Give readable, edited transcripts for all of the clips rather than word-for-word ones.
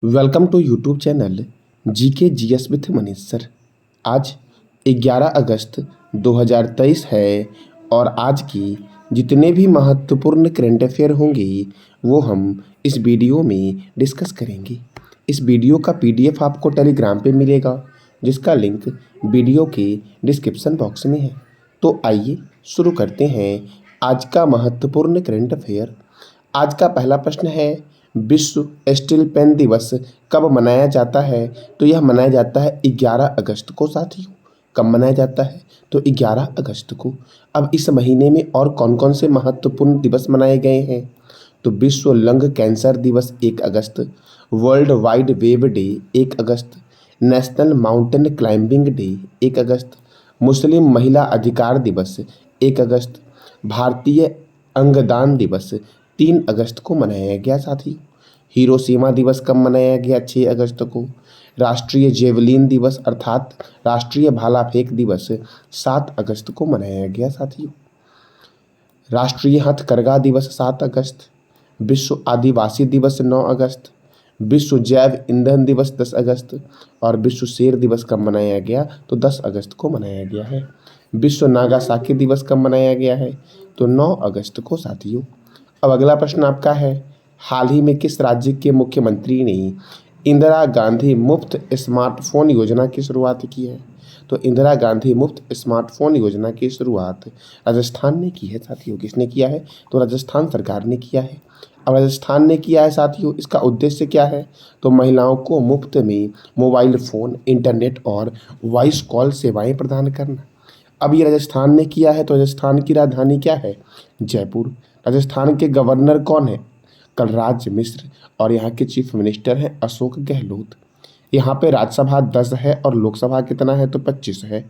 Welcome to YouTube channel GK GS with Manish sir. आज 11 अगस्त 2023 है और आज की जितने भी महत्वपूर्ण करंट अफेयर होंगे वो हम इस वीडियो में डिस्कस करेंगे। इस वीडियो का पीडीएफ आपको टेलीग्राम पे मिलेगा जिसका लिंक वीडियो के डिस्क्रिप्शन बॉक्स में है। तो आइए शुरू करते हैं आज का महत्वपूर्ण करंट अफेयर। आज का पहला प्रश्न है, विश्व स्टील पेन दिवस कब मनाया जाता है? तो यह मनाया जाता है 11 अगस्त को साथियों। कब मनाया जाता है? तो 11 अगस्त को। अब इस महीने में और कौन कौन से महत्वपूर्ण दिवस मनाए गए हैं? तो विश्व लंग कैंसर दिवस 1 अगस्त, वर्ल्ड वाइड वेब डे 1 अगस्त, नेशनल माउंटेन क्लाइंबिंग डे 1 अगस्त, मुस्लिम महिला अधिकार दिवस 1 अगस्त, भारतीय अंगदान दिवस 3 अगस्त को मनाया गया साथी। हिरोशिमा दिवस कब मनाया गया? 6 अगस्त को। राष्ट्रीय जेवलिन दिवस अर्थात राष्ट्रीय भाला फेंक दिवस 7 अगस्त को मनाया गया साथियों। राष्ट्रीय हथकरघा दिवस 7 अगस्त, विश्व आदिवासी दिवस 9 अगस्त, विश्व जैव ईंधन दिवस 10 अगस्त और विश्व शेर दिवस कब मनाया गया? तो 10 अगस्त को मनाया गया है। विश्व नागासाकी दिवस कब मनाया गया है? तो 9 अगस्त को साथियों। अब अगला प्रश्न आपका है, हाल ही में किस राज्य के मुख्यमंत्री ने इंदिरा गांधी मुफ्त स्मार्टफोन योजना की शुरुआत की है? तो इंदिरा गांधी मुफ्त स्मार्टफोन योजना की शुरुआत राजस्थान ने की है साथियों। किसने किया है? तो राजस्थान सरकार ने किया है। अब राजस्थान ने किया है साथियों, इसका उद्देश्य क्या है? तो महिलाओं को मुफ्त में मोबाइल फ़ोन, इंटरनेट और वॉइस कॉल सेवाएं प्रदान करना। अब ये राजस्थान ने किया है, तो राजस्थान की राजधानी क्या है? जयपुर। राजस्थान के गवर्नर कौन है? कलराज मिश्र और यहाँ के चीफ मिनिस्टर हैं अशोक गहलोत। यहाँ पे राज्यसभा 10 है और लोकसभा कितना है? तो 25 है।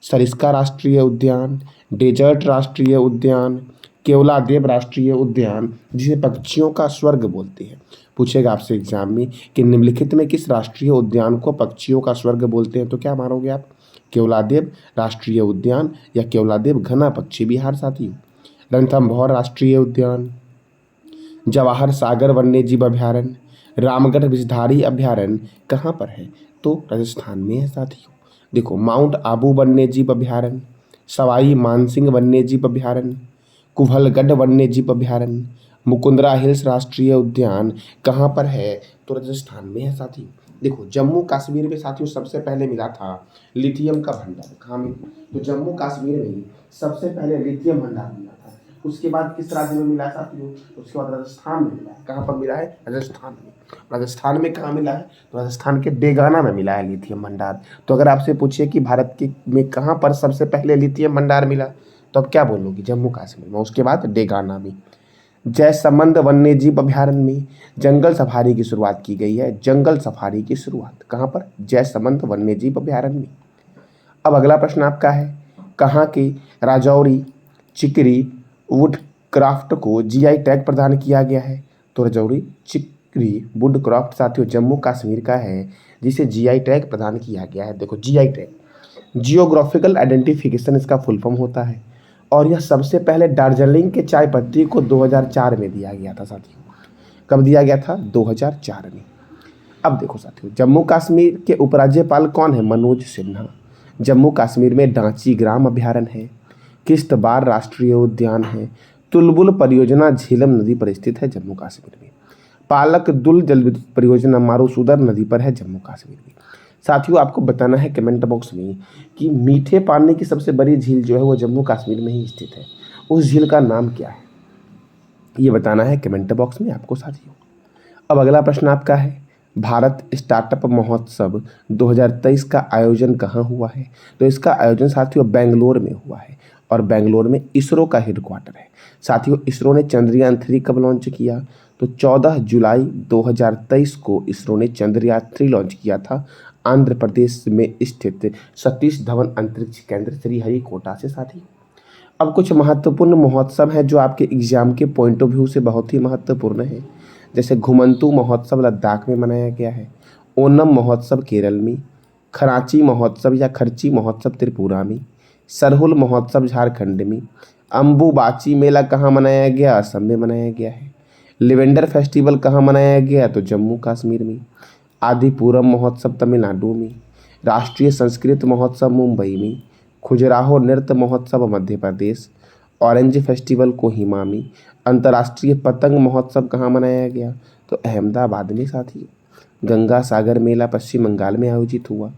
सरिस्का राष्ट्रीय उद्यान, डेजर्ट राष्ट्रीय उद्यान, केवलादेव राष्ट्रीय उद्यान, जिसे पक्षियों का स्वर्ग बोलते हैं। पूछेगा आपसे एग्जाम में कि निम्नलिखित में किस राष्ट्रीय उद्यान को पक्षियों का स्वर्ग बोलते हैं? तो क्या मानोगे आप? केवलादेव राष्ट्रीय उद्यान या केवलादेव घना पक्षी विहार साथियों। रणथंभौर राष्ट्रीय उद्यान, जवाहर सागर वन्यजीव अभयारण्य, रामगढ़ विषधारी अभयारण्य कहाँ पर है? तो राजस्थान में है साथियों। देखो, माउंट आबू वन्यजीव अभयारण्य, सवाई मानसिंह वन्यजीव अभयारण्य, कुम्भलगढ़ वन्यजीव अभयारण्य, मुकुंदरा हिल्स राष्ट्रीय उद्यान कहाँ पर है? तो राजस्थान में है साथियों। देखो, जम्मू कश्मीर में साथियों सबसे पहले मिला था लिथियम का भंडार। कहाँ में? तो जम्मू कश्मीर में सबसे पहले लिथियम भंडार मिला था। उसके बाद किस राज्य में मिला साथियों? उसके बाद राजस्थान में मिला है। कहाँ पर मिला है? राजस्थान में। राजस्थान में कहाँ मिला है? तो राजस्थान के डेगाना में मिला है लिथियम भंडार। तो अगर आपसे पूछिए कि भारत के में कहाँ पर सबसे पहले लिथियम भंडार मिला, तो अब क्या बोलोगे? जम्मू कश्मीर में, उसके बाद डेगाना में। जयसमंद वन्यजीव अभयारण्य में जंगल सफारी की शुरुआत की गई है। जंगल सफारी की शुरुआत कहाँ पर? जयसमंद वन्यजीव अभयारण्य में। अब अगला प्रश्न आपका है, कहाँ के राजौरी चिकरी वुड क्राफ्ट को जीआई टैग प्रदान किया गया है? तो राजौरी चिकरी वुड क्राफ्ट साथियों जम्मू कश्मीर का है जिसे जीआई टैग प्रदान किया गया है। देखो, जीआई टैग जियोग्राफिकल आइडेंटिफिकेशन इसका फुल फॉर्म होता है और यह सबसे पहले दार्जिलिंग के चाय पत्ती को 2004 में दिया गया था साथियों। कब दिया गया था? 2004 में। अब देखो साथियों, जम्मू कश्मीर के उपराज्यपाल कौन है? मनोज सिन्हा। जम्मू कश्मीर में डांची ग्राम अभयारण्य है, किश्तवाड़ राष्ट्रीय उद्यान है, तुलबुल परियोजना झेलम नदी पर स्थित है जम्मू कश्मीर में, पालक दुल जल विद्युत परियोजना मारूसुदर नदी पर है जम्मू कश्मीर में। साथियों, आपको बताना है कमेंट बॉक्स में कि मीठे पानी की सबसे बड़ी झील जो है वो जम्मू कश्मीर में ही स्थित है। उस झील का नाम क्या है? ये बताना है कमेंट बॉक्स में आपको साथियों। अब अगला प्रश्न आपका है, भारत स्टार्टअप महोत्सव 2023 का आयोजन कहाँ हुआ है? तो इसका आयोजन साथियों बेंगलोर में हुआ है और बेंगलोर में इसरो का हेडक्वार्टर है। साथियों, इसरो ने चंद्रयान 3 कब लॉन्च किया? तो 14 जुलाई 2023 को इसरो ने चंद्रयान 3 लॉन्च किया था आंध्र प्रदेश में स्थित सतीश धवन अंतरिक्ष केंद्र श्रीहरिकोटा से साथियों। अब कुछ महत्वपूर्ण महोत्सव हैं जो आपके एग्जाम के पॉइंट ऑफ व्यू से बहुत ही महत्वपूर्ण है। जैसे घुमंतू महोत्सव लद्दाख में मनाया गया है, ओनम महोत्सव केरल में, खराची महोत्सव या खर्ची महोत्सव त्रिपुरा में, सरहुल महोत्सव झारखंड में, अम्बुबाची मेला कहाँ मनाया गया? असम में मनाया गया है। लिवेंडर फेस्टिवल कहाँ मनाया गया? तो जम्मू कश्मीर में। आदिपुरम महोत्सव तमिलनाडु में। राष्ट्रीय संस्कृत महोत्सव मुंबई में। खजुराहो नृत्य महोत्सव मध्य प्रदेश। ऑरेंज फेस्टिवल कोहिमा में। अंतर्राष्ट्रीय पतंग महोत्सव कहाँ मनाया गया? तो अहमदाबाद में साथी। गंगा सागर मेला पश्चिम बंगाल में आयोजित हुआ।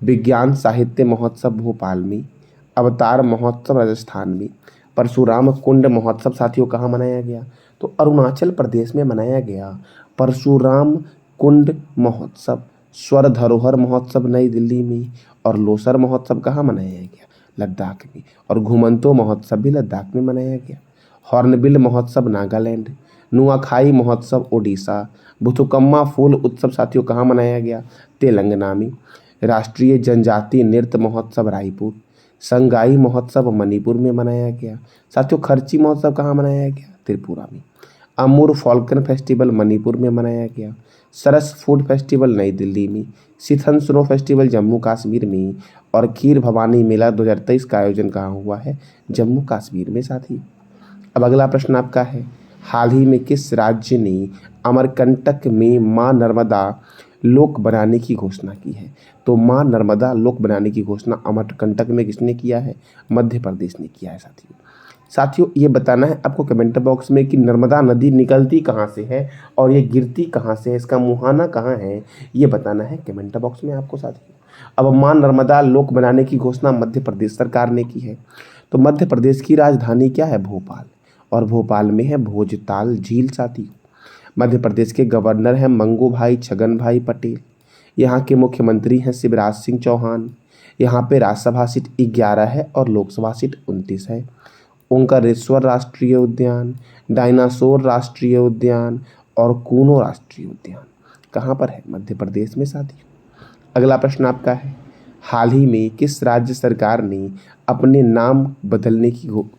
विज्ञान साहित्य महोत्सव भोपाल में। अवतार महोत्सव राजस्थान में। परशुराम कुंड महोत्सव साथियों कहाँ मनाया गया? तो अरुणाचल प्रदेश में मनाया गया परशुराम कुंड महोत्सव। स्वर धरोहर महोत्सव नई दिल्ली में। और लोसर महोत्सव कहाँ मनाया गया? लद्दाख में। और घुमंतो महोत्सव भी लद्दाख में मनाया गया। हॉर्नबिल महोत्सव नागालैंड। नुआखाई महोत्सव ओडिशा। बुथुकम्मा फूल उत्सव साथियों कहाँ मनाया गया? तेलंगाना में। राष्ट्रीय जनजातीय नृत्य महोत्सव रायपुर। संगाई महोत्सव मणिपुर में मनाया गया। साथियों खर्ची महोत्सव कहाँ मनाया गया? त्रिपुरा में। अमूर फॉल्कन फेस्टिवल मणिपुर में मनाया गया। सरस फूड फेस्टिवल नई दिल्ली में। सिथन स्नो फेस्टिवल जम्मू कश्मीर में। और खीर भवानी मेला 2023 का आयोजन कहाँ हुआ है? जम्मू कश्मीर में साथी। अब अगला प्रश्न आपका है, हाल ही में किस राज्य ने अमरकंटक में मां नर्मदा लोक बनाने की घोषणा की है? तो मां नर्मदा लोक बनाने की घोषणा अमरकंटक में किसने किया है? मध्य प्रदेश ने किया है साथियों। साथियों ये बताना है आपको कमेंट बॉक्स में कि नर्मदा नदी निकलती कहाँ से है और ये गिरती कहाँ से है, इसका मुहाना कहाँ है, ये बताना है कमेंट बॉक्स में आपको साथियों। अब मां नर्मदा लोक बनाने की घोषणा मध्य प्रदेश सरकार ने की है। तो मध्य प्रदेश की राजधानी क्या है? भोपाल। और भोपाल में है भोजताल झील साथियों। मध्य प्रदेश के गवर्नर हैं मंगू भाई छगन भाई पटेल। यहाँ के मुख्यमंत्री हैं शिवराज सिंह चौहान। यहाँ पे राज्यसभा सीट 11 है और लोकसभा सीट 29 है। ओंकारेश्वर राष्ट्रीय उद्यान, डायनासोर राष्ट्रीय उद्यान और कूनो राष्ट्रीय उद्यान कहाँ पर है? मध्य प्रदेश में साथियों। अगला प्रश्न आपका है, हाल ही में किस राज्य सरकार ने अपने नाम बदलने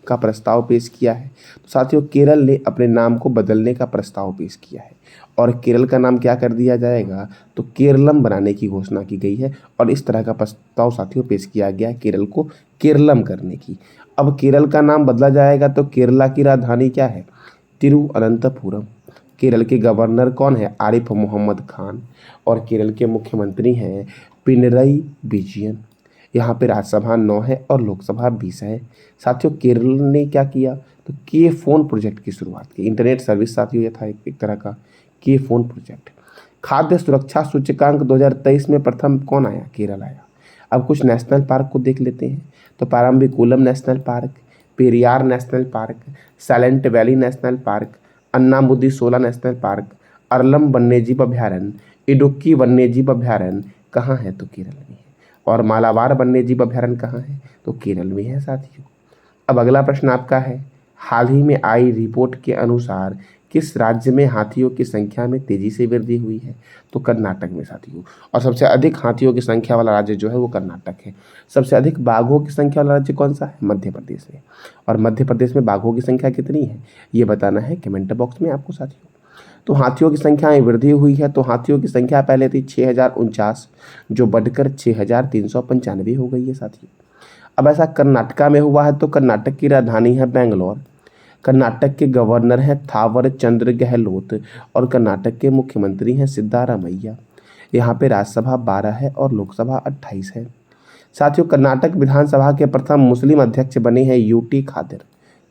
का प्रस्ताव पेश किया है? तो साथियों केरल ने अपने नाम को बदलने का प्रस्ताव पेश किया है और केरल का नाम क्या कर दिया जाएगा? तो केरलम बनाने की घोषणा की गई है और इस तरह का प्रस्ताव साथियों पेश किया गया है केरल को केरलम करने की। अब केरल का नाम बदला जाएगा तो केरला की राजधानी क्या है? तिरुअनंतपुरम। केरल के गवर्नर कौन है? आरिफ मोहम्मद खान। और केरल के मुख्यमंत्री हैं पिनरई विजयन। यहाँ पे राज्यसभा 9 है और लोकसभा 20 है। साथियों केरल ने क्या किया? तो के फोन प्रोजेक्ट की शुरुआत की। इंटरनेट सर्विस साथियों ये था एक तरह का के फोन प्रोजेक्ट। खाद्य सुरक्षा सूचकांक 2023 में प्रथम कौन आया? केरल आया। अब कुछ नेशनल पार्क को देख लेते हैं। तो Parambikulam National Park, Periyar National Park, Silent Valley National Park, Anamudi Shola National Park, Aralam वन्यजीव अभ्यारण्य, इडुक्की वन्यजीव अभ्यारण्य कहाँ है? तो केरल में है। और मालाबार वन्यजीव अभ्यारण्य कहाँ है? तो केरल में है साथियों। अब अगला प्रश्न आपका है, हाल ही में आई रिपोर्ट के अनुसार किस राज्य में हाथियों की संख्या में तेजी से वृद्धि हुई है? तो कर्नाटक में साथियों। और सबसे अधिक हाथियों की संख्या वाला राज्य जो है वो कर्नाटक है। सबसे अधिक बाघों की संख्या वाला राज्य कौन सा है? मध्य प्रदेश है। और मध्य प्रदेश में बाघों की संख्या कितनी है ये बताना है कमेंट बॉक्स में आपको साथियों। तो हाथियों की संख्या में वृद्धि हुई है। तो हाथियों की संख्या पहले थी 6049 जो बढ़कर 6395 हो गई है साथियों। अब ऐसा कर्नाटका में हुआ है तो कर्नाटक की राजधानी है बेंगलोर। कर्नाटक के गवर्नर हैं थावर चंद्र गहलोत और कर्नाटक के मुख्यमंत्री हैं सिद्धारामैया। यहाँ पे राज्यसभा 12 है और लोकसभा 28 है। साथियों कर्नाटक विधानसभा के प्रथम मुस्लिम अध्यक्ष बने हैं यूटी खादर।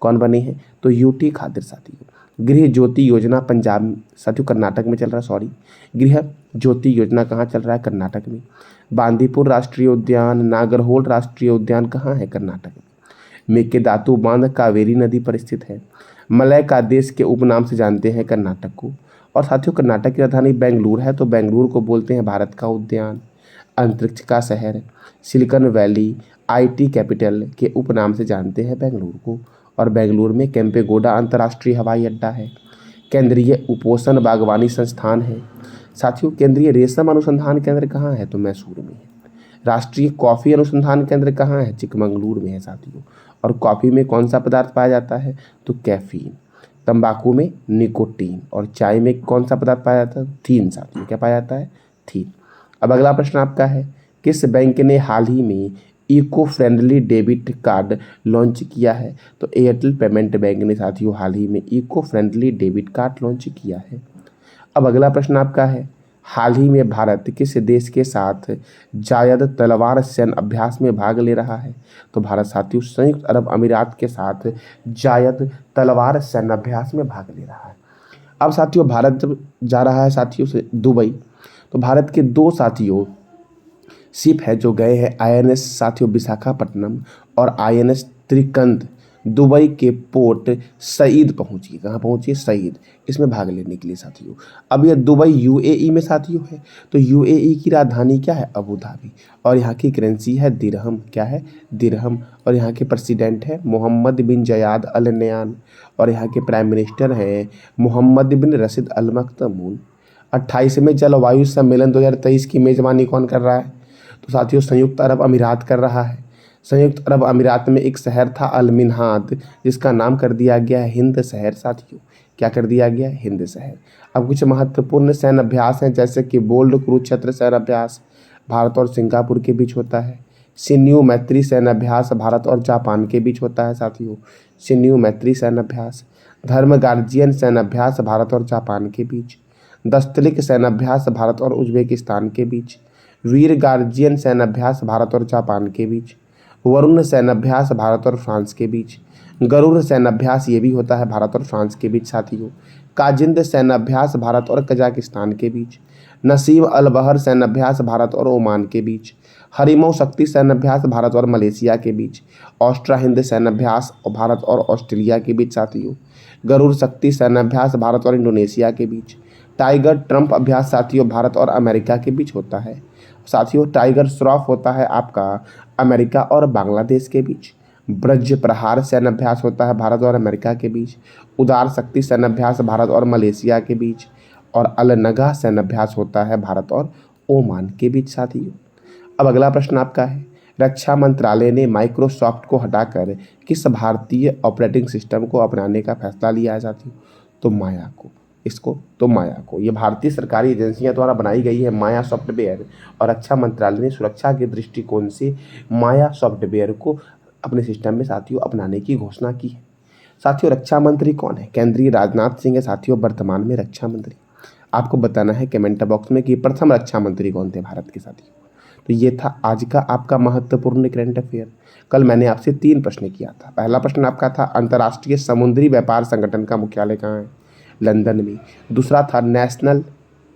कौन बने हैं? तो यूटी खादर साथियों। गृह ज्योति योजना पंजाब साथियों कर्नाटक में चल रहा है, सॉरी गृह ज्योति योजना कहाँ चल रहा है? कर्नाटक में। बांदीपुर राष्ट्रीय उद्यान, नागरहोल राष्ट्रीय उद्यान कहाँ है? कर्नाटक में। मेकेदातु बांध कावेरी नदी पर स्थित है। मलय का देश के उपनाम से जानते हैं कर्नाटक को। और साथियों कर्नाटक की राजधानी बेंगलुरु है तो बेंगलुरु को बोलते हैं भारत का उद्यान, अंतरिक्ष का शहर, सिलिकॉन वैली, आईटी कैपिटल के उपनाम से जानते हैं बेंगलुरु को। और बेंगलुरु में केम्पेगौड़ा अंतर्राष्ट्रीय हवाई अड्डा है। केंद्रीय उपोषण बागवानी संस्थान है। साथियों केंद्रीय रेशम अनुसंधान केंद्र कहाँ है? तो मैसूर में है। राष्ट्रीय कॉफ़ी अनुसंधान केंद्र कहाँ है? चिकमंगलुरु में है साथियों। और कॉफ़ी में कौन सा पदार्थ पाया जाता है? तो कैफीन। तंबाकू में निकोटीन। और चाय में कौन सा पदार्थ पाया जाता है? थीन साथियों। क्या पाया जाता है? थीन। अब अगला प्रश्न आपका है, किस बैंक ने हाल ही में eco friendly debit card launch किया है? तो एयरटेल पेमेंट बैंक ने साथियों हाल ही में eco friendly debit card launch किया है। अब अगला प्रश्न आपका है, हाल ही में भारत किस देश के साथ जायद तलवार सैन्य अभ्यास में भाग ले रहा है? तो भारत साथियों संयुक्त अरब अमीरात के साथ जायद तलवार सैन्य अभ्यास में भाग ले रहा है। अब साथियों भारत जब जा रहा है साथियों से दुबई, तो भारत के दो साथियों शिप है जो गए हैं आईएनएस साथियों विशाखापट्टनम और आईएनएस त्रिकंद दुबई के पोर्ट सईद पहुंची। कहाँ पहुंची? सईद, इसमें भाग लेने के लिए साथियों। अब ये दुबई यूएई में साथियों है, तो यूएई की राजधानी क्या है? अबू धाबी, और यहाँ की करेंसी है दिरहम। क्या है? दिरहम। और यहाँ के प्रेसिडेंट है मोहम्मद बिन जयाद अल नयान, और यहाँ के प्राइम मिनिस्टर हैं मोहम्मद बिन रशीद अल मख्तूम। 28वें जलवायु सम्मेलन 2023 की मेजबानी कौन कर रहा है? तो साथियों संयुक्त अरब अमीरात कर रहा है। संयुक्त अरब अमीरात में एक शहर था अल मिन्हाद, जिसका नाम कर दिया गया है हिंद शहर साथियों। क्या कर दिया गया? हिंद शहर। अब कुछ महत्वपूर्ण सैन्य अभ्यास हैं, जैसे कि बोल्ड कुरुक्षेत्र सैन्य अभ्यास भारत और सिंगापुर के बीच होता है। सिन्यू मैत्री सैन्य अभ्यास भारत और जापान के बीच होता है साथियों। सिन्यू मैत्री सैन्य अभ्यास। धर्म गार्जियन सैन्य अभ्यास भारत और जापान के बीच। दस्तलिक सैन्य अभ्यास भारत और उज्बेकिस्तान के बीच। वीर गार्जियन सैन्य अभ्यास भारत और जापान के बीच। वरुण सैन्य अभ्यास भारत और फ्रांस के बीच। गरुड़ सैन्य अभ्यास ये भी होता है भारत और फ्रांस के बीच साथियों। काजिंद सैन्य अभ्यास भारत और कजाकिस्तान के बीच। नसीब अल बहर सैन्य अभ्यास भारत और ओमान के बीच। हरिमौ शक्ति सैन्य अभ्यास भारत और मलेशिया के बीच। ऑस्ट्रा हिंद सैन्य अभ्यास भारत और ऑस्ट्रेलिया के बीच साथियों। गरुड़ शक्ति सैन्य अभ्यास भारत और इंडोनेशिया के बीच। टाइगर ट्रंप अभ्यास साथियों भारत और अमेरिका के बीच होता है साथियों। टाइगर श्रॉफ होता है आपका अमेरिका और बांग्लादेश के बीच। ब्रज प्रहार सैन्य अभ्यास होता है भारत और अमेरिका के बीच। उदार शक्ति सैन्य अभ्यास भारत और मलेशिया के बीच। और अल नगा सैन्य अभ्यास होता है भारत और ओमान के बीच साथियों। अब अगला प्रश्न आपका है, रक्षा मंत्रालय ने माइक्रोसॉफ्ट को हटाकर किस भारतीय ऑपरेटिंग सिस्टम को अपनाने का फैसला लिया है साथियों? तो माया को। इसको तो माया को, ये भारतीय सरकारी एजेंसियां द्वारा बनाई गई है माया सॉफ्टवेयर, और रक्षा मंत्रालय ने सुरक्षा के दृष्टिकोण से माया सॉफ्टवेयर को अपने सिस्टम में साथियों अपनाने की घोषणा की है। साथियों रक्षा मंत्री कौन है? केंद्रीय राजनाथ सिंह है साथियों, वर्तमान में रक्षा मंत्री। आपको बताना है कमेंट बॉक्स में कि प्रथम रक्षा मंत्री कौन थे भारत के साथियों। तो ये था आज का आपका महत्वपूर्ण करंट अफेयर। कल मैंने आपसे 3 प्रश्न किया था। पहला प्रश्न आपका था अंतर्राष्ट्रीय समुद्री व्यापार संगठन का मुख्यालय कहाँ है? लंदन में। दूसरा था national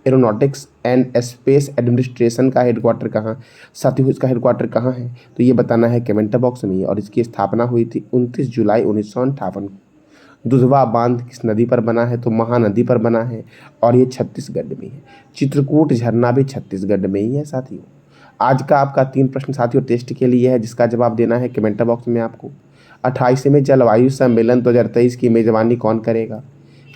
aeronautics and space administration का हेडक्वार्टर कहाँ? साथियों इसका हेडक्वार्टर कहाँ है? तो ये बताना है कमेंट बॉक्स में। और इसकी स्थापना हुई थी 29 जुलाई 1958 को। दुधवा बांध किस नदी पर बना है? तो महानदी पर बना है, और ये छत्तीसगढ़ में है। चित्रकूट झरना भी छत्तीसगढ़ में ही है साथियों। आज का आपका 3 प्रश्न साथियों टेस्ट के लिए है, जिसका जवाब देना है कमेंट बॉक्स में आपको। 28वें जलवायु सम्मेलन 2023 की मेजबानी कौन करेगा?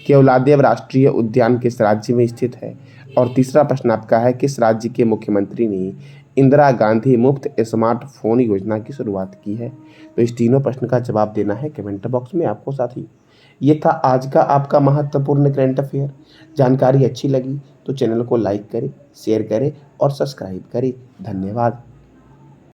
केवलादेव राष्ट्रीय उद्यान किस राज्य में स्थित है? और तीसरा प्रश्न आपका है, किस राज्य के मुख्यमंत्री ने इंदिरा गांधी मुफ्त स्मार्टफोन योजना की शुरुआत की है? तो इस तीनों प्रश्न का जवाब देना है कमेंट बॉक्स में आपको साथी। ये था आज का आपका महत्वपूर्ण करंट अफेयर। जानकारी अच्छी लगी तो चैनल को लाइक करें, शेयर करें और सब्सक्राइब करें। धन्यवाद।